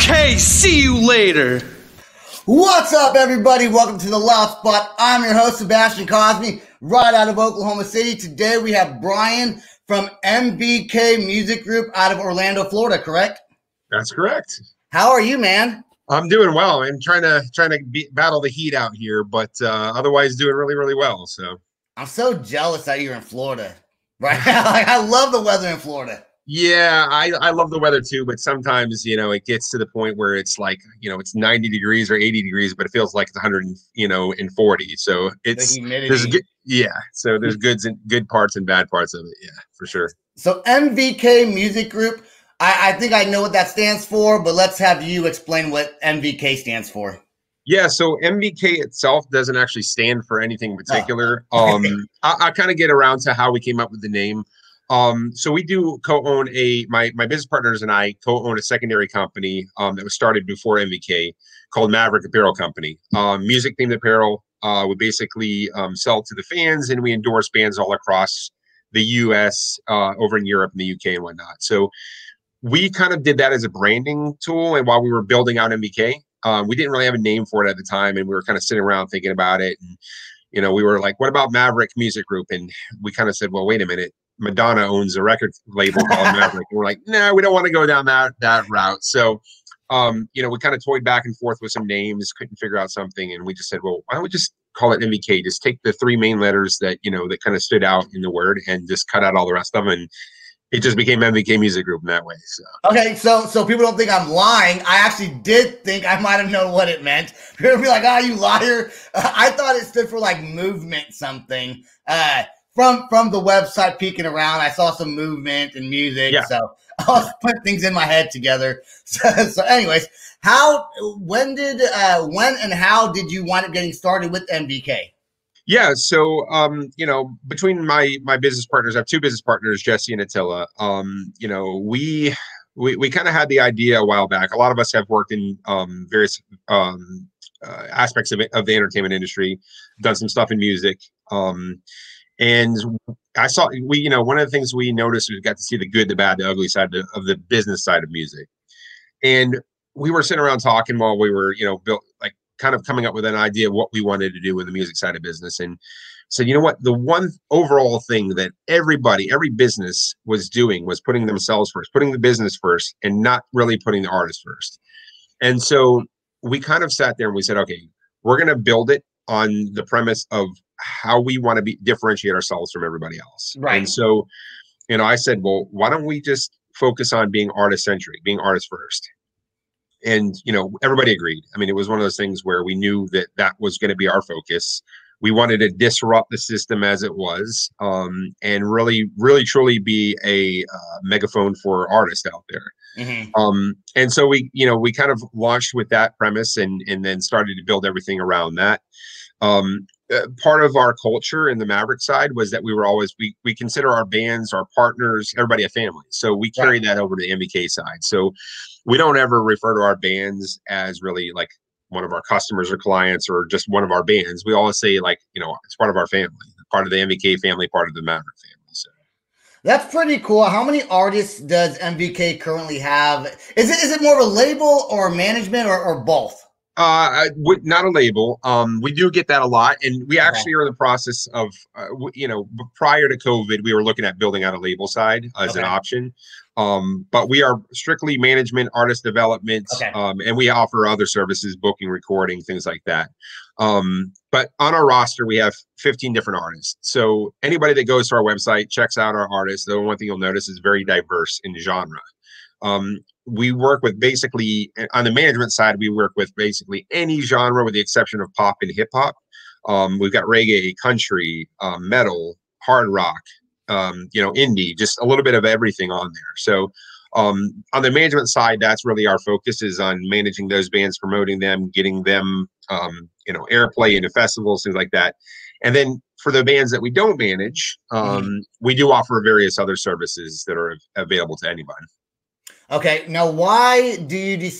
MVK, see you later. What's up, everybody? Welcome to The Loud Spot. I'm your host, Sebastian Cosme, right out of Oklahoma City. Today, we have Brian from MVK Music Group out of Orlando, Florida, correct? That's correct. How are you, man? I'm doing well. I'm trying to battle the heat out here, but otherwise doing really, really well. So I'm so jealous that you're in Florida right now. Like, I love the weather in Florida. yeah, I love the weather too, but sometimes, it gets to the point where it's like, it's 90 degrees or 80 degrees, but it feels like it's 100, and 40. So it's, The humidity. so there's good parts and bad parts of it. Yeah, for sure. So MVK Music Group, I think I know what that stands for, but let's have you explain what MVK stands for. Yeah, so MVK itself doesn't actually stand for anything in particular. I kind of get around to how we came up with the name. So we do co-own my business partners and I co-own a secondary company that was started before MVK called Maverick Apparel Company. Music themed apparel. We basically sell to the fans, and we endorse bands all across the US, over in Europe and the UK and whatnot. So we kind of did that as a branding tool. And while we were building out MVK, we didn't really have a name for it at the time, and we were kind of sitting around thinking about it. And we were like, what about Maverick Music Group? And we kind of said, well, wait a minute. Madonna owns a record label called Maverick. And we're like, no, we don't want to go down that route. So, we kind of toyed back and forth with some names, couldn't figure out something. And we just said, well, why don't we just call it MVK? Just take the three main letters that kind of stood out in the word and just cut out all the rest of them. And it just became MVK Music Group in that way. So okay, so people don't think I'm lying. I actually did think I might have known what it meant. People be like, "Oh, you liar!" I thought it stood for like movement something. From the website peeking around, I saw some movement and music. Yeah. So I was putting things in my head together. So anyways, when and how did you wind up getting started with MVK? Yeah, so between my business partners, I have two business partners, Jesse and Attila. We kind of had the idea a while back. A lot of us have worked in various aspects of the entertainment industry, done some stuff in music. And I saw one of the things we noticed, we got to see the good, the bad, the ugly side of the business side of music. And we were sitting around talking while we were, kind of coming up with an idea of what we wanted to do with the music side of business. And said, you know what, the one overall thing that every business was doing was putting themselves first, putting the business first, and not really putting the artist first. And so we kind of sat there and we said, okay, we're going to build it on the premise of how we want to differentiate ourselves from everybody else. Right. And so, I said, well, why don't we just focus on being artist-centric, being artist first? And, everybody agreed. I mean, it was one of those things where we knew that was going to be our focus. We wanted to disrupt the system as it was, and really, really, truly be a megaphone for artists out there. Mm-hmm. And so we kind of launched with that premise and then started to build everything around that. Part of our culture in the Maverick side was that we were always, we consider our bands, our partners, everybody a family. So we carry that over to the MVK side. So we don't ever refer to our bands as really like one of our customers or clients or just one of our bands. We always say it's part of our family, part of the MVK family, part of the Maverick family. So that's pretty cool. How many artists does MVK currently have? Is it more of a label or management or both? Not a label. We do get that a lot, and we actually are in the process of, prior to COVID, we were looking at building out a label side as an option. But we are strictly management, artist development, and we offer other services, booking, recording, things like that. But on our roster, we have 15 different artists. So anybody that goes to our website, checks out our artists, the one thing you'll notice is very diverse in genre. We work with basically, on the management side, we work with basically any genre with the exception of pop and hip hop. We've got reggae, country, metal, hard rock, indie, just a little bit of everything on there. So on the management side, that's really our focus, is on managing those bands, promoting them, getting them, airplay into festivals, things like that. And then for the bands that we don't manage, we do offer various other services that are available to anyone. Okay, now why does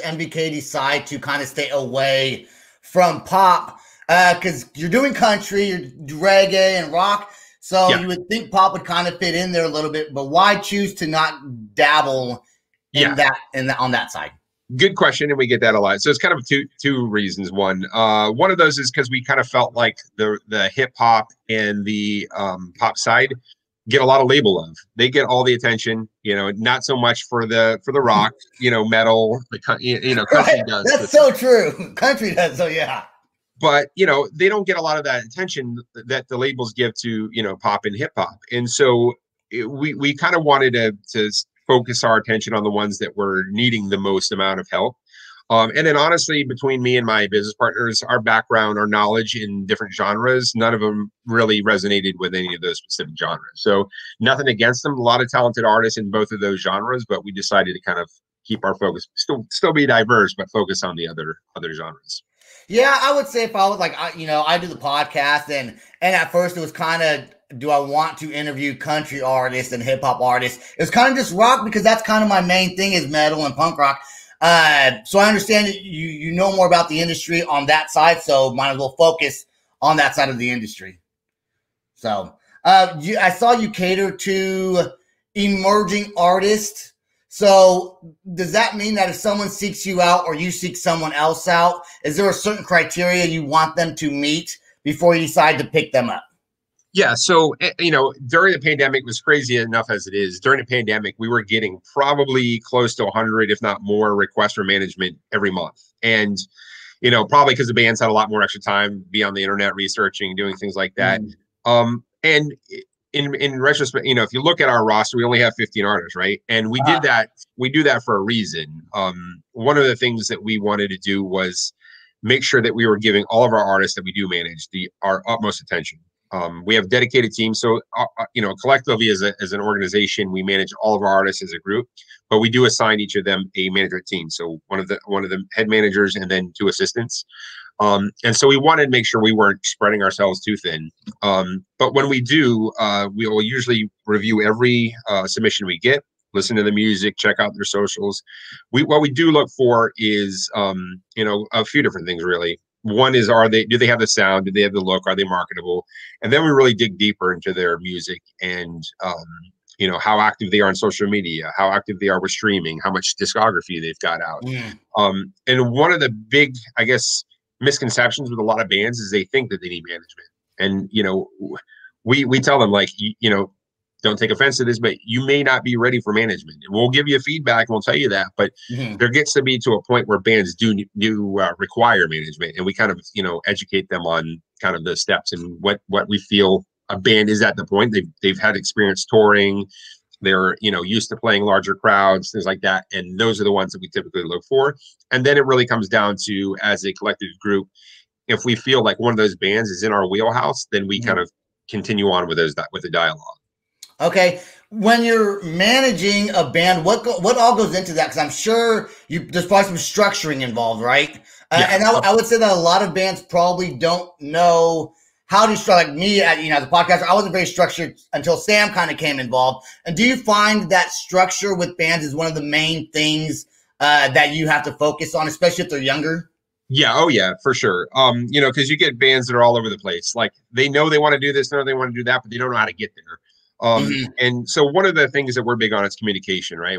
MVK decide to kind of stay away from pop? Because you're doing country, you're reggae and rock, so you would think pop would kind of fit in there a little bit. But why choose to not dabble in that on that side? Good question, and we get that a lot. So it's kind of two reasons. One of those is because we kind of felt like the hip hop and the pop side get a lot of label love. They get all the attention, not so much for the rock, metal, country Right. does. That's so true. Country does, so yeah. But they don't get a lot of that attention that the labels give to pop and hip hop, and so we kind of wanted to focus our attention on the ones that were needing the most amount of help. And then honestly, between me and my business partners, our background, our knowledge in different genres, none of them really resonated with any of those specific genres. So nothing against them. A lot of talented artists in both of those genres, but we decided to kind of keep our focus, still be diverse, but focus on the other genres. Yeah, I would say if I was like, I do the podcast and at first it was kind of, do I want to interview country artists and hip hop artists? It was kind of just rock because that's kind of my main thing is metal and punk rock. So I understand that you know more about the industry on that side, so might as well focus on that side of the industry. So I saw you cater to emerging artists. So does that mean that if someone seeks you out or you seek someone else out, is there a certain criteria you want them to meet before you decide to pick them up? Yeah. So, during the pandemic, it was crazy enough as it is. During the pandemic, we were getting probably close to 100, if not more, requests for management every month. And, probably because the bands had a lot more extra time, be on the internet researching, doing things like that. And in retrospect, if you look at our roster, we only have 15 artists, right? And we did that. We do that for a reason. One of the things that we wanted to do was make sure that we were giving all of our artists that we do manage our utmost attention. We have dedicated teams. So, collectively as an organization, we manage all of our artists as a group, but we do assign each of them a management team. So one of the head managers and then 2 assistants. And so we wanted to make sure we weren't spreading ourselves too thin. But when we do, we will usually review every submission we get, listen to the music, check out their socials. What we do look for is, a few different things, really. One is, do they have the sound? Do they have the look? Are they marketable? And then we really dig deeper into their music and, how active they are on social media, how active they are with streaming, how much discography they've got out. And one of the big, I guess, misconceptions with a lot of bands is they think that they need management. And, we tell them, like, don't take offense to this, but you may not be ready for management. And we'll give you feedback and we'll tell you that. But there gets to be to a point where bands do require management, and we kind of educate them on kind of the steps and what we feel a band is at the point. They've had experience touring. They're used to playing larger crowds, things like that, and those are the ones that we typically look for. And then it really comes down to, as a collective group, if we feel like one of those bands is in our wheelhouse, then we kind of continue on with the dialogue. Okay, when you're managing a band, what all goes into that? Because I'm sure there's probably some structuring involved, right? Yeah. And I would say that a lot of bands probably don't know how to structure. Like me, as a podcaster, I wasn't very structured until Sam kind of came involved. And do you find that structure with bands is one of the main things that you have to focus on, especially if they're younger? Yeah. Oh, yeah, for sure. Because you get bands that are all over the place. Like, they know they want to do this, they know they want to do that, but they don't know how to get there. And so one of the things that we're big on is communication, right?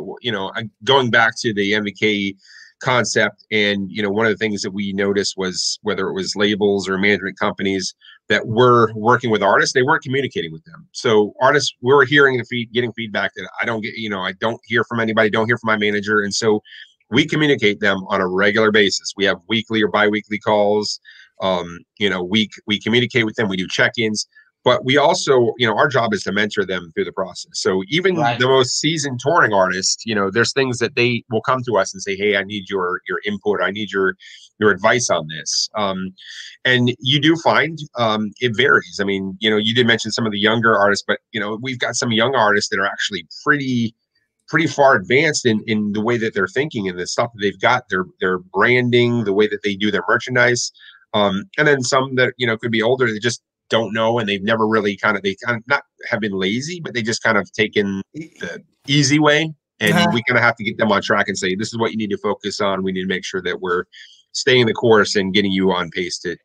Going back to the MVK concept, and one of the things that we noticed was, whether it was labels or management companies that were working with artists, they weren't communicating with them. So artists, we were getting feedback that I don't get, I don't hear from anybody, don't hear from my manager. And so we communicate them on a regular basis. We have weekly or bi-weekly calls. We communicate with them. We do check-ins. But we also, our job is to mentor them through the process. So even the most seasoned touring artists, there's things that they will come to us and say, hey, I need your input. I need your advice on this. And you do find it varies. I mean, you did mention some of the younger artists, but, we've got some young artists that are actually pretty far advanced in the way that they're thinking and the stuff that they've got, their branding, the way that they do their merchandise. And then some that, could be older, they just don't know, and they've never really they not have been lazy, but they just kind of taken the easy way. And we kind of have to get them on track and say, this is what you need to focus on. We need to make sure that we're staying the course and getting you on pace to,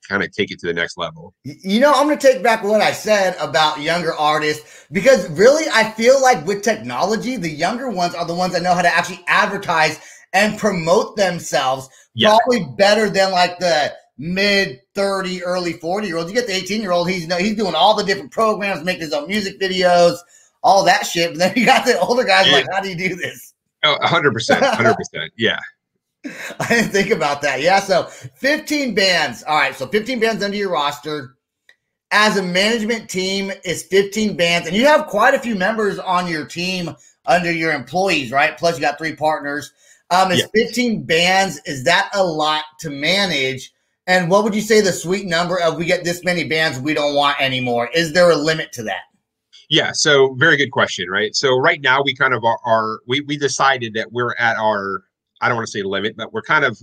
kind of take it to the next level. I'm going to take back what I said about younger artists, because really I feel like with technology, the younger ones are the ones that know how to actually advertise and promote themselves probably better than like the mid 30, early 40-year-olds. You get the 18-year-old, he's doing all the different programs, making his own music videos, all that shit. But then you got the older guys like, how do you do this? Oh, 100%, 100%. Yeah. I didn't think about that. Yeah, so 15 bands. All right, so 15 bands under your roster. As a management team, is 15 bands, and you have quite a few members on your team under your employees, right? Plus you got 3 partners. Is 15 bands, is that a lot to manage? And what would you say the sweet number of we get this many bands we don't want anymore? Is there a limit to that? Yeah, so very good question, right? So right now we kind of we decided that we're at our, I don't want to say limit, but we're kind of,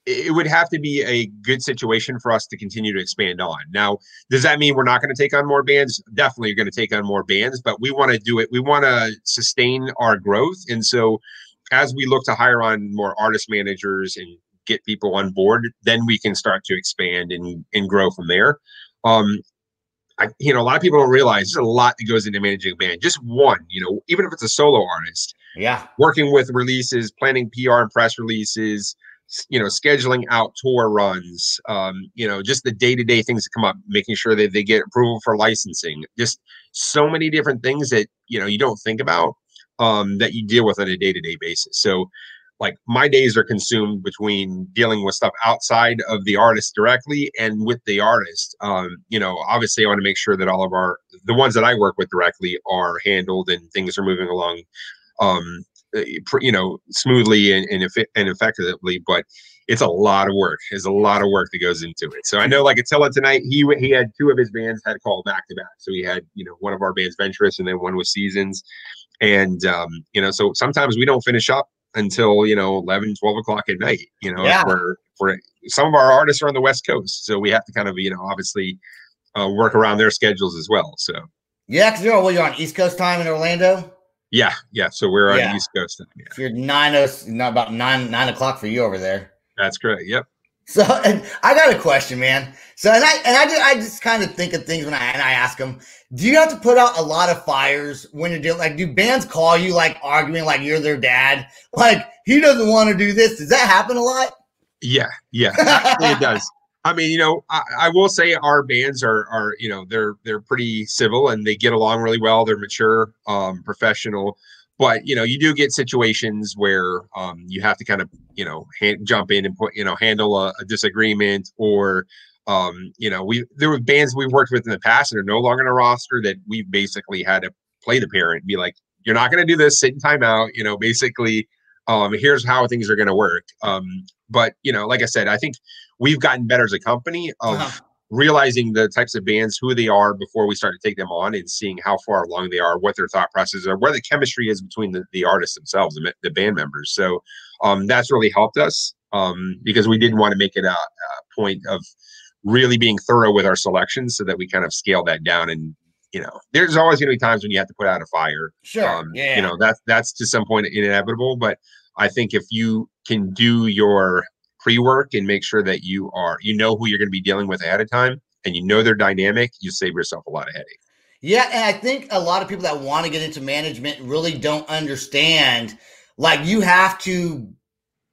it would have to be a good situation for us to continue to expand on. Now, does that mean we're not going to take on more bands? Definitely you're going to take on more bands, but we want to do it. We want to sustain our growth. And so as we look to hire on more artist managers and get people on board, then we can start to expand and grow from there. A lot of people don't realize there's a lot that goes into managing a band. Just one, even if it's a solo artist, working with releases, planning PR and press releases, scheduling out tour runs, just the day-to-day things that come up, making sure that they get approval for licensing, just so many different things that, you don't think about, that you deal with on a day-to-day basis. So like my days are consumed between dealing with stuff outside of the artist directly and with the artist. Obviously I want to make sure that all of the ones that I work with directly are handled and things are moving along, smoothly and effectively, but it's a lot of work. There's a lot of work that goes into it. So I know like Attila tonight, he had 2 of his bands had called back to back. So he had, one of our bands Venturous and then one was Seasons. And, so sometimes we don't finish up until 11, 12 o'clock at night, where some of our artists are on the West Coast, so we have to kind of obviously work around their schedules as well. So because you're on East Coast time in Orlando. So we're on East Coast time. So you're about 9 o'clock for you over there. That's correct. Yep. So, and I got a question, man. So, I just kind of think of things when I ask them, do you have to put out a lot of fires when you're doing, like, do bands call you, like, arguing like you're their dad? Like, he doesn't want to do this. Does that happen a lot? Yeah. Actually, it does. I mean, I will say our bands are they're pretty civil and they get along really well. They're mature, professional. But, you do get situations where you have to kind of, jump in and handle a disagreement or, there were bands we worked with in the past that are no longer in a roster that we basically had to play the parent and be like, you're not going to do this, sit in timeout, basically, here's how things are going to work. But, like I said, I think we've gotten better as a company of realizing the types of bands, who they are before we start to take them on and seeing how far along they are, what their thought processes are, where the chemistry is between the artists themselves, the band members. So that's really helped us because we didn't want to make it a point of really being thorough with our selections so that we kind of scale that down. And, there's always going to be times when you have to put out a fire. Sure. That's to some point inevitable. But I think if you can do your pre-work and make sure that you know who you're going to be dealing with ahead of time and their dynamic, you save yourself a lot of headache. Yeah. And I think a lot of people that want to get into management really don't understand, like you have to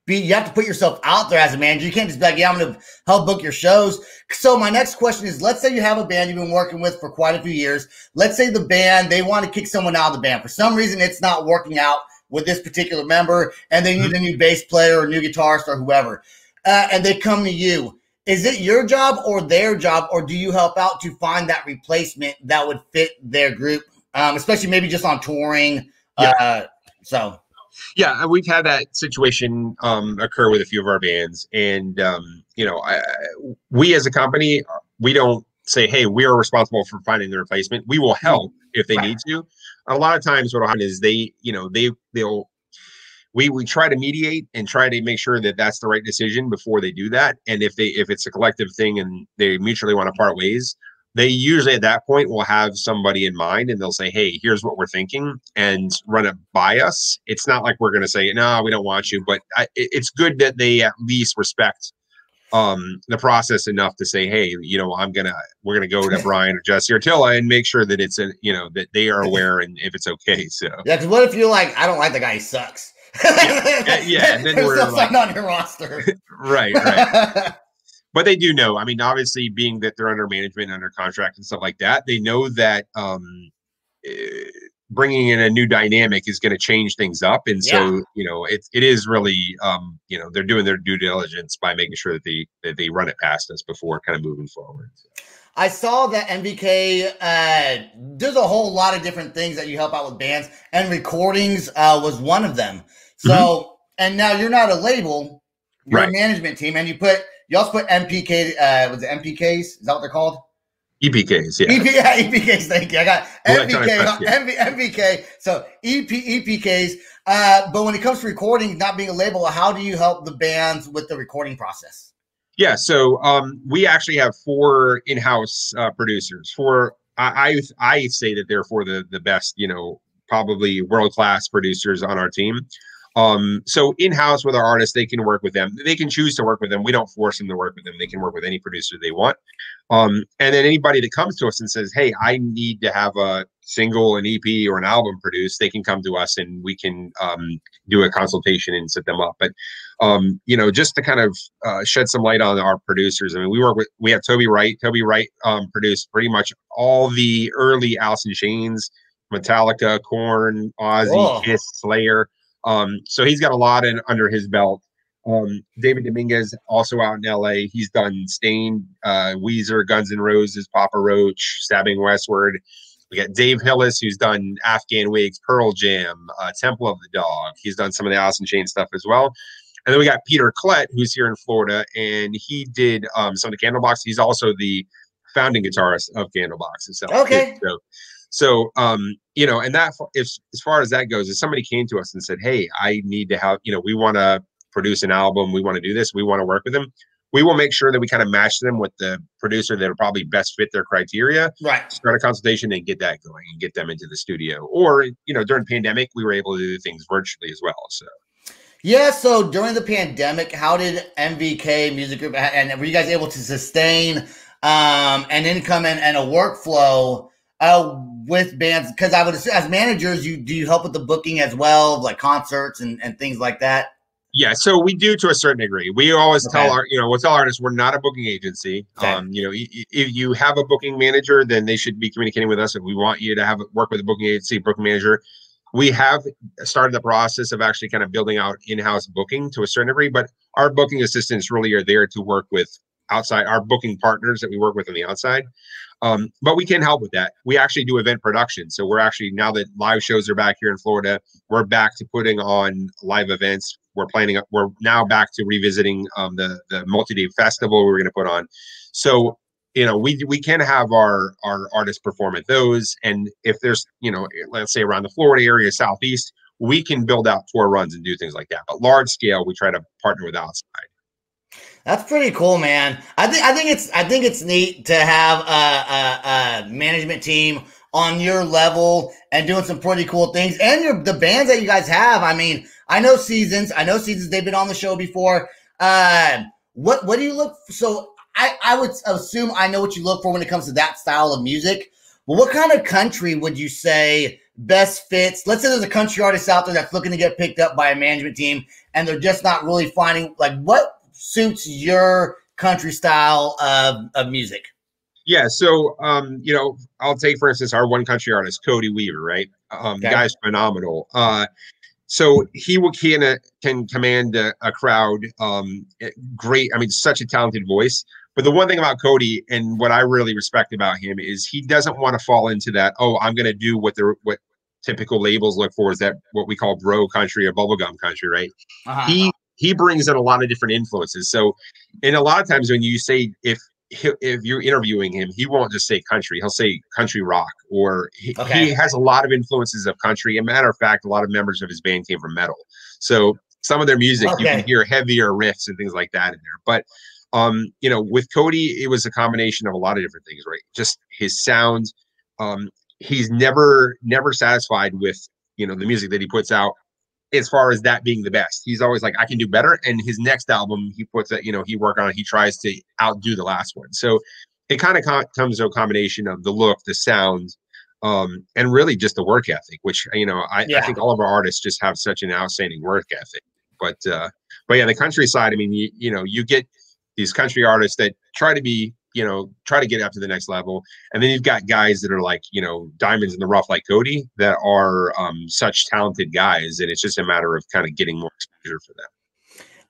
put yourself out there as a manager. You can't just be like, I'm going to help book your shows. So my next question is, let's say you have a band you've been working with for quite a few years. Let's say the band, they want to kick someone out of the band. For some reason, it's not working out with this particular member and they need a new bass player or new guitarist or whoever. And they come to you. Is it your job or their job, or do you help out to find that replacement that would fit their group, especially maybe just on touring? Yeah, we've had that situation occur with a few of our bands. And, we as a company, we don't say, hey, we are responsible for finding the replacement. We will help if they need to. A lot of times what will happen is we try to mediate and try to make sure that that's the right decision before they do that. And if it's a collective thing and they mutually want to part ways, they usually at that point will have somebody in mind and they'll say, hey, here's what we're thinking and run it by us. It's not like we're going to say, no, we don't want you, but it's good that they at least respect the process enough to say, hey, we're going to go to Brian or Jesse or Attila and make sure that it's that they are aware and if it's okay. So yeah. Cause what if you're like, I don't like the guy, he sucks. Yeah. And then They're we're still like, signed on your roster. right. But they do know. I mean, obviously, being that they're under management, under contract, and stuff like that, they know that bringing in a new dynamic is going to change things up. And so, it is really, they're doing their due diligence by making sure that they run it past us before kind of moving forward. I saw that MVK does a whole lot of different things that you help out with bands, and recordings was one of them. So, and now you're not a label, you're a management team, and you also put MPK, was it MPKs? Is that what they're called? EPKs, yeah. EPKs, thank you. I got MVK. So EPKs. But when it comes to recording, not being a label, how do you help the bands with the recording process? Yeah, so we actually have 4 in-house producers. I say that they're 4 the best, probably world-class producers on our team. So in-house with our artists, they can work with them. They can choose to work with them. We don't force them to work with them. They can work with any producer they want. And then anybody that comes to us and says, hey, I need to have a single, an EP, or an album produced, they can come to us and we can do a consultation and set them up. But, just to kind of shed some light on our producers, I mean, we have Toby Wright. Toby Wright produced pretty much all the early Alice in Chains, Metallica, Korn, Ozzy, Kiss, Slayer. So he's got a lot under his belt. David Dominguez, also out in LA. He's done Stain, Weezer, Guns N' Roses, Papa Roach, Stabbing Westward. We got Dave Hillis, who's done Afghan Wigs, Pearl Jam, Temple of the Dog. He's done some of the Alice in Chains stuff as well. And then we got Peter Klett, who's here in Florida, and he did some of the Candlebox. He's also the founding guitarist of Candlebox himself. Okay. So, and that, as far as that goes, if somebody came to us and said, hey, I need to have, we want to produce an album, we want to do this, we want to work with them, we will make sure that we kind of match them with the producer that will probably best fit their criteria. Right. Start a consultation and get that going and get them into the studio. Or, during the pandemic, we were able to do things virtually as well. So. Yeah, so during the pandemic, how did MVK Music Group, and were you guys able to sustain an income and a workflow with bands? Because I would assume, as managers, do you help with the booking as well, like concerts and things like that? Yeah, so we do to a certain degree. We always tell we'll tell artists we're not a booking agency. Okay. If you have a booking manager, then they should be communicating with us. If we want you to work with a booking agency, booking manager, we have started the process of actually kind of building out in-house booking to a certain degree. But our booking assistants really are there to work with our booking partners that we work with on the outside. But we can help with that. We actually do event production. So we're actually, now that live shows are back here in Florida, we're back to putting on live events. We're now back to revisiting the multi-day festival we were going to put on. So, we can have our artists perform at those. And if there's, let's say around the Florida area, Southeast, we can build out tour runs and do things like that. But large scale, we try to partner with outside. That's pretty cool, man. I think it's neat to have a management team on your level and doing some pretty cool things. And the bands that you guys have. I mean, I know Seasons. They've been on the show before. What do you look for? So I would assume I know what you look for when it comes to that style of music. But what kind of country would you say best fits? Let's say there's a country artist out there that's looking to get picked up by a management team, and they're just not really finding, like, what suits your country style of music? Yeah, so I'll take for instance our one country artist, Cody Weaver, right? The guy's phenomenal. So he can command a crowd. Great. I mean, such a talented voice. But the one thing about Cody, and what I really respect about him, is he doesn't want to fall into that, I'm going to do what typical labels look for, is that what we call bro country or bubblegum country, right? Uh-huh. He brings in a lot of different influences. So, and a lot of times when you say, if you're interviewing him, he won't just say country. He'll say country rock, or he has a lot of influences of country. As a matter of fact, a lot of members of his band came from metal. So some of their music, you can hear heavier riffs and things like that in there. But, with Cody, it was a combination of a lot of different things, right? Just his sound. He's never satisfied with, the music that he puts out, as far as that being the best. He's always like, I can do better. And his next album, he puts that, he tries to outdo the last one. So it kind of comes to a combination of the look, the sound, and really just the work ethic, which, I Yeah. think all of our artists just have such an outstanding work ethic. But yeah, the country side, I mean, you get these country artists that try to be, try to get up to the next level. And then you've got guys that are like, diamonds in the rough, like Cody, that are such talented guys. And it's just a matter of kind of getting more exposure for them.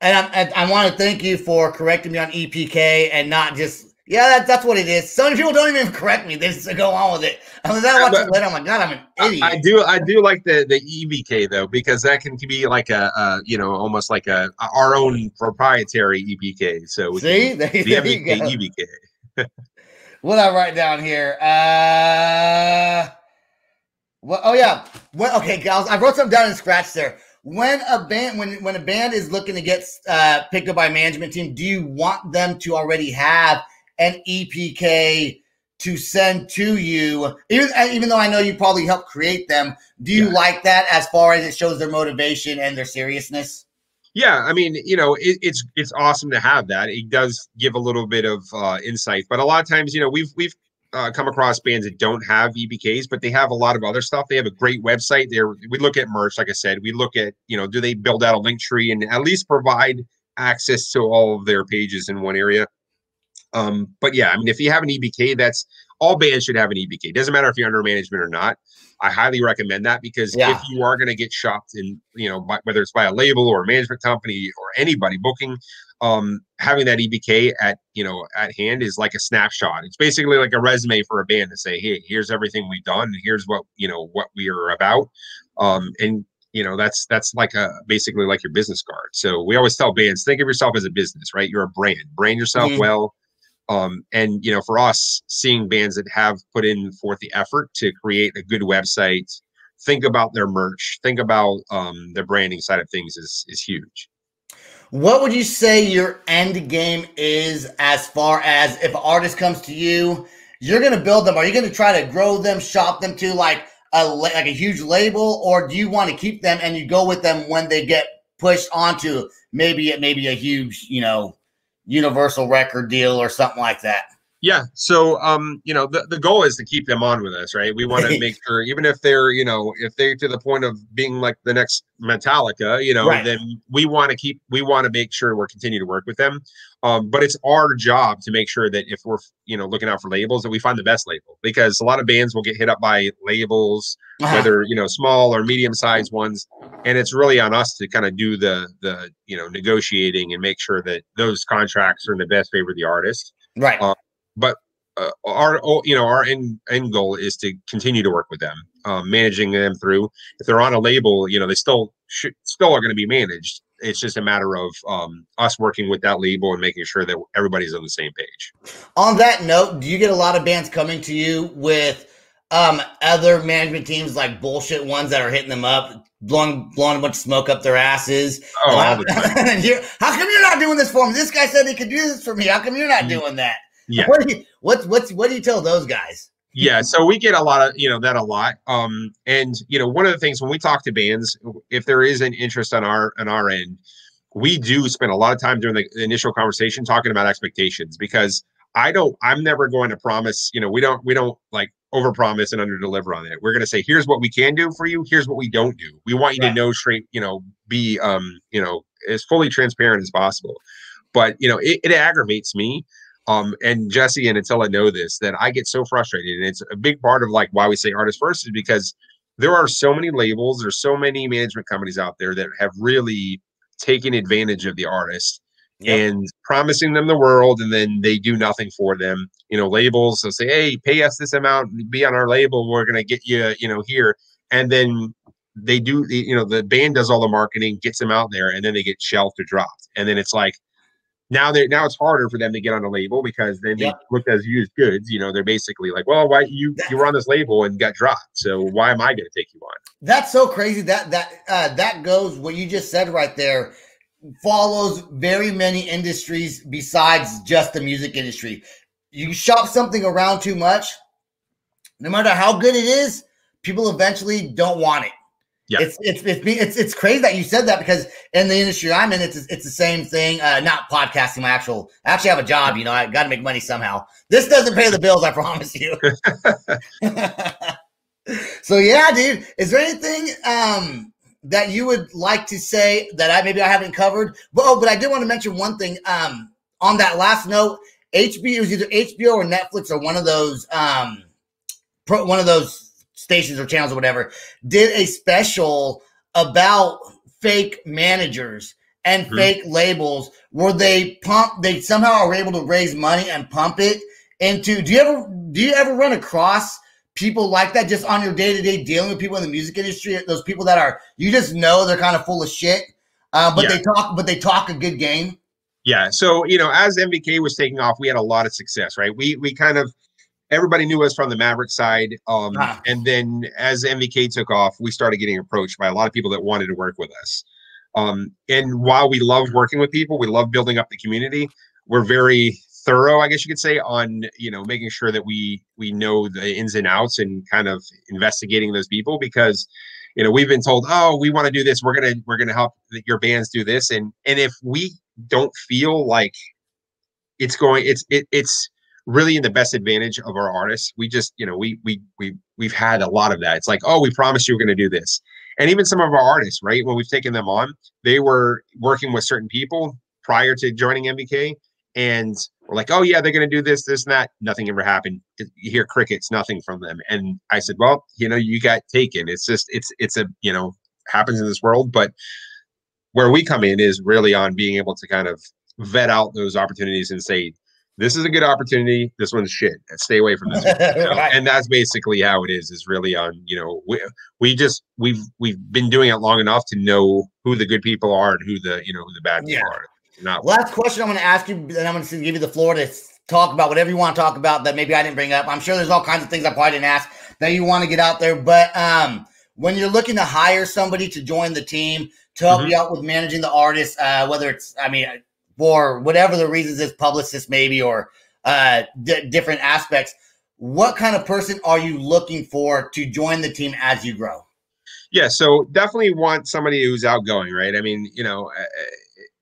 And I want to thank you for correcting me on EPK and not just, that's what it is. Some people don't even correct me. They just go on with it. I was watching it later. I'm like, God, I'm an idiot. I do like the EVK though, because that can be like almost like our own proprietary EPK. So we see, the MVK EVK. What I write down here? Well, oh yeah. Well, okay, guys, I wrote something down in scratch there. When a band, when a band is looking to get picked up by a management team, do you want them to already have an EPK to send to you? Even though I know you probably helped create them, do you like that as far as it shows their motivation and their seriousness? Yeah, I mean, it's awesome to have that. It does give a little bit of insight, but a lot of times, we've come across bands that don't have EPKs, but they have a lot of other stuff. They have a great website there. We look at merch, like I said. We look at, do they build out a link tree and at least provide access to all of their pages in one area? But yeah, I mean, if you have an EPK, that's all bands should have an EPK. Doesn't matter if you're under management or not. I highly recommend that, because if you are going to get shopped in, whether it's by a label or a management company or anybody booking, having that EPK at hand is like a snapshot. It's basically like a resume for a band to say, hey, here's everything we've done, and here's what we are about. And that's like basically like your business card. So we always tell bands, think of yourself as a business, right? You're a brand yourself well. And for us, seeing bands that have put in forth the effort to create a good website, think about their merch, think about their branding side of things is huge. What would you say your end game is, as far as if an artist comes to you, you're going to build them? Are you going to try to grow them, shop them to like a huge label, or do you want to keep them and you go with them when they get pushed onto maybe a huge, universal record deal or something like that? Yeah. So, the goal is to keep them on with us, right? We want to make sure, even if they're, if they're to the point of being like the next Metallica, then we want to make sure we're continuing to work with them. But it's our job to make sure that if we're, looking out for labels, that we find the best label, because a lot of bands will get hit up by labels, whether, small or medium sized ones. And it's really on us to kind of do the negotiating and make sure that those contracts are in the best favor of the artist. Right. But our end goal is to continue to work with them, managing them through. If they're on a label, they still are going to be managed. It's just a matter of us working with that label and making sure that everybody's on the same page. On that note, do you get a lot of bands coming to you with other management teams, like bullshit ones that are hitting them up, blowing a bunch of smoke up their asses? Oh, all the time. How come you're not doing this for me? This guy said he could do this for me. How come you're not doing that? Yeah. What do you tell those guys? Yeah, so we get a lot of that a lot. And one of the things when we talk to bands, if there is an interest on our end, we do spend a lot of time during the initial conversation talking about expectations, because I'm never going to promise, we don't like overpromise and underdeliver on it. We're going to say, here's what we can do for you, here's what we don't do. We want you to know straight, be as fully transparent as possible. But it aggravates me. And Jesse and Attila know this, that I get so frustrated. And it's a big part of like why we say artist first, is because there are so many labels, there's so many management companies out there that have really taken advantage of the artist and promising them the world, and then they do nothing for them. Labels, they'll say, hey, pay us this amount, be on our label, we're going to get you, here. And then they do, the band does all the marketing, gets them out there, and then they get shelved or dropped. And then it's like, now it's harder for them to get on a label, because then they look as used goods. They're basically like, well, why you were on this label and got dropped, so why am I going to take you on? That's so crazy. That goes, what you just said right there, follows very many industries besides just the music industry. You shop something around too much, no matter how good it is, people eventually don't want it. Yeah, it's crazy that you said that, because in the industry I'm in, it's the same thing. Not podcasting, I actually have a job. I got to make money somehow. This doesn't pay the bills, I promise you. So yeah, dude, is there anything that you would like to say that I haven't covered? But I did want to mention one thing. On that last note, HBO, it was either HBO or Netflix or one of those stations or channels or whatever did a special about fake managers and fake labels where they somehow are able to raise money and pump it into. Do you ever run across people like that just on your day-to-day dealing with people in the music industry? Those people that are, you just know they're kind of full of shit, but they talk a good game. Yeah. So, as MVK was taking off, we had a lot of success, right? We kind of, everybody knew us from the Maverick side. And then as MVK took off, we started getting approached by a lot of people that wanted to work with us. And while we love working with people, we love building up the community. We're very thorough, I guess you could say, on, making sure that we know the ins and outs and kind of investigating those people, because, we've been told, oh, we want to do this. We're going to help your bands do this. And if we don't feel like it's really in the best advantage of our artists, we just, we've had a lot of that. It's like, oh, we promised you we're going to do this. And even some of our artists, right, when we've taken them on, they were working with certain people prior to joining MVK, and we're like, oh yeah, they're going to do this, and that. Nothing ever happened. You hear crickets, nothing from them. And I said, well, you got taken. It's just, it's a, happens in this world. But where we come in is really on being able to kind of vet out those opportunities and say, this is a good opportunity. This one's shit. Stay away from this one. Right. And that's basically how it is really on, we've been doing it long enough to know who the good people are and who the bad people are. Last question I'm going to ask you, and I'm going to give you the floor to talk about whatever you want to talk about that maybe I didn't bring up. I'm sure there's all kinds of things I probably didn't ask that you want to get out there. But when you're looking to hire somebody to join the team to help you out with managing the artist, whether it's, for whatever the reasons is, publicist maybe, or different aspects, what kind of person are you looking for to join the team as you grow? Yeah, so definitely want somebody who's outgoing, right?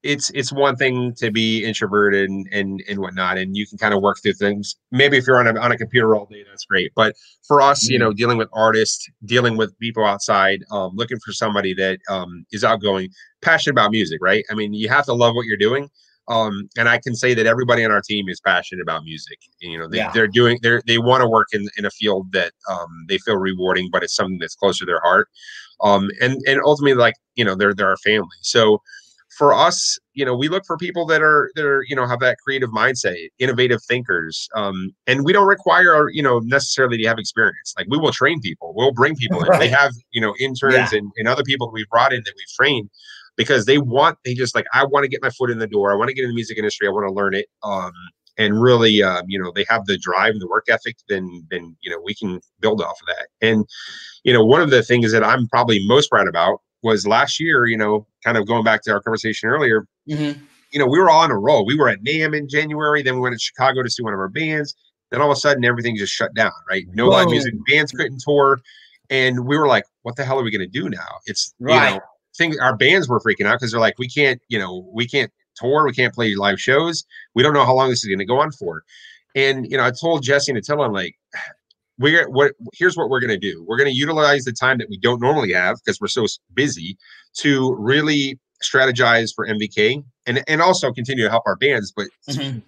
It's one thing to be introverted and whatnot, and you can kind of work through things. Maybe if you're on a computer all day, that's great. But for us, dealing with artists, dealing with people outside, looking for somebody that is outgoing, passionate about music, right? You have to love what you're doing. And I can say that everybody on our team is passionate about music. They want to work in a field that they feel rewarding, but it's something that's close to their heart. And ultimately, they're our family. So for us, we look for people that are have that creative mindset, innovative thinkers. And we don't require necessarily to have experience. Like, we will train people, we'll bring people in. Right. They have interns and other people that we've brought in that we've trained, because I want to get my foot in the door. I want to get in the music industry. I want to learn it. And really, they have the drive and the work ethic, then we can build off of that. And, one of the things that I'm probably most proud about was last year, kind of going back to our conversation earlier, we were all on a roll. We were at NAMM in January. Then we went to Chicago to see one of our bands. Then all of a sudden, everything just shut down, right? No live music, bands couldn't tour. And we were like, what the hell are we going to do now? It's, our bands were freaking out because they're like, we can't tour, we can't play live shows, we don't know how long this is going to go on for. And I told Jesse and Attila, I'm like, here's what we're going to do. We're going to utilize the time that we don't normally have, because we're so busy, to really strategize for MVK and also continue to help our bands, but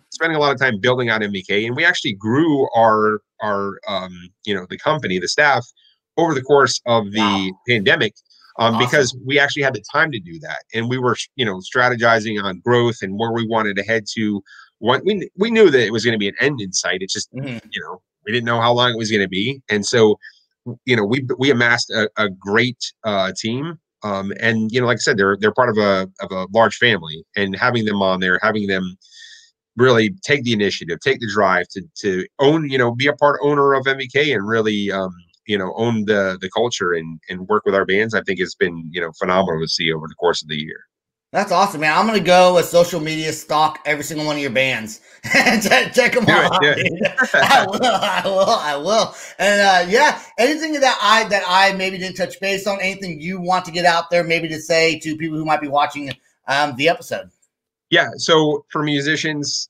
spending a lot of time building out MVK. And we actually grew our the company, the staff, over the course of the pandemic. Because we actually had the time to do that, and we were, strategizing on growth and where we wanted to head to. We knew that it was going to be an end in sight. It's just, we didn't know how long it was going to be, and so, we amassed a great team. And like I said, they're part of a large family, and having them on there, having them really take the initiative, take the drive to own, be a part owner of MVK, and really, own the culture and work with our bands. I think it's been, phenomenal to see over the course of the year. That's awesome, man. I'm going to go with social media, stalk every single one of your bands and check them out. I will. And anything that I maybe didn't touch base on, anything you want to get out there, maybe to say to people who might be watching the episode? Yeah. So for musicians,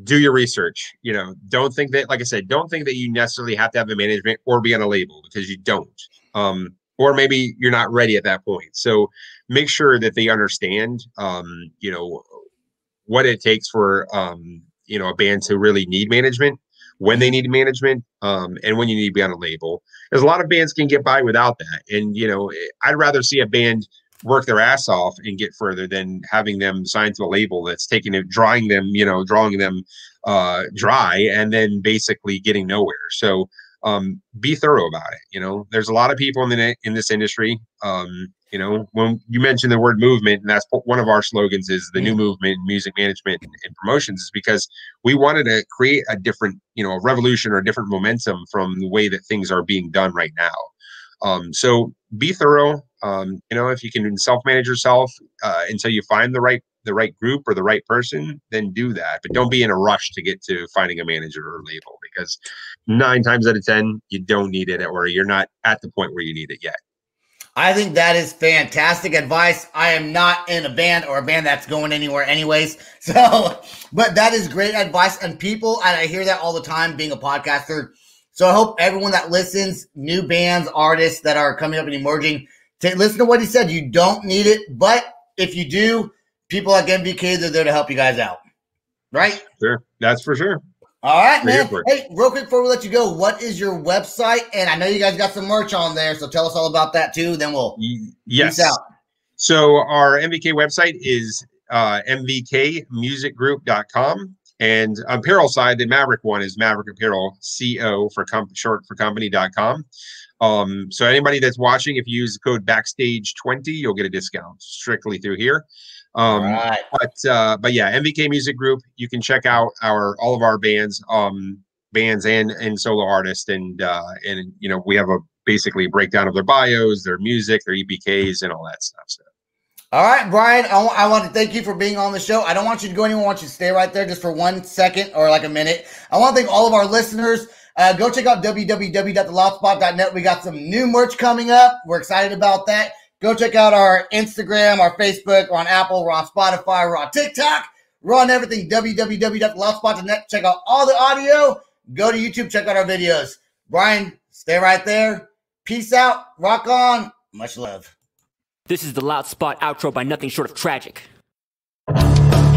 do your research. You know, don't think that, like I said, don't think that you necessarily have to have a management or be on a label, because you don't. Or maybe you're not ready at that point. So make sure that they understand, you know, what it takes for, you know, a band to really need management, when they need management, and when you need to be on a label. Because a lot of bands can get by without that. And, you know, I'd rather see a band work their ass off and get further than having them signed to a label that's taking it, drawing them dry, and then basically getting nowhere. So be thorough about it. You know, there's a lot of people in this industry. You know, when you mentioned the word movement, and that's one of our slogans, is the new movement in music management and promotions, is because we wanted to create a different, you know, a revolution or a different momentum from the way that things are being done right now. So be thorough. You know, if you can self-manage yourself until you find the right group or the right person, then do that. But don't be in a rush to get to finding a manager or label, because 9 times out of 10, you don't need it, or you're not at the point where you need it yet. I think that is fantastic advice. I am not in a band or a band that's going anywhere anyways. So, but that is great advice. And people, and I hear that all the time being a podcaster. So I hope everyone that listens, new bands, artists that are coming up and emerging, listen to what he said. You don't need it. But if you do, people like MVK, they're there to help you guys out. Right? Sure. That's for sure. All right, man. Hey, real quick before we let you go, what is your website? And I know you guys got some merch on there, so tell us all about that too. Then we'll peace out. So our MVK website is mvkmusicgroup.com. And apparel side, the Maverick one is Maverick Apparel, CO for short for company.com. So anybody that's watching, if you use the code backstage20, you'll get a discount strictly through here. Right. But yeah, MVK Music Group, you can check out all of our bands and solo artists, and you know, we have basically a breakdown of their bios, their music, their EPKs, and all that stuff. So. All right, Brian, I want to thank you for being on the show. I don't want you to go anywhere. I want you to stay right there just for 1 second or like a minute. I want to thank all of our listeners. Go check out www.theloudspot.net. We got some new merch coming up. We're excited about that. Go check out our Instagram, our Facebook. We're on Apple. We're on Spotify. We're on TikTok. We're on everything. www.theloudspot.net. Check out all the audio. Go to YouTube. Check out our videos. Brian, stay right there. Peace out. Rock on. Much love. This is the Loud Spot outro by nothing short of tragic.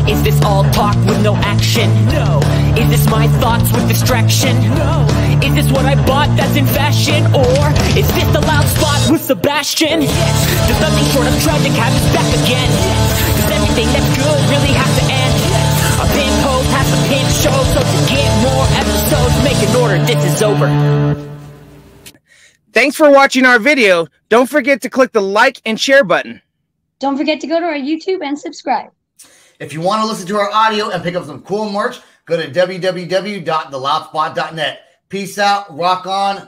Is this all talk with no action? No. Is this my thoughts with distraction? No. Is this what I bought that's in fashion? Or is this the Loud Spot with Sebastian? Yes. Does nothing short of tragic have us back again? Yes. Does everything that's good really have to end? Yes. A pin post has a pin show, so to get more episodes, make an order, this is over. Thanks for watching our video. Don't forget to click the like and share button. Don't forget to go to our YouTube and subscribe. If you want to listen to our audio and pick up some cool merch, go to www.theloudspot.net. Peace out. Rock on.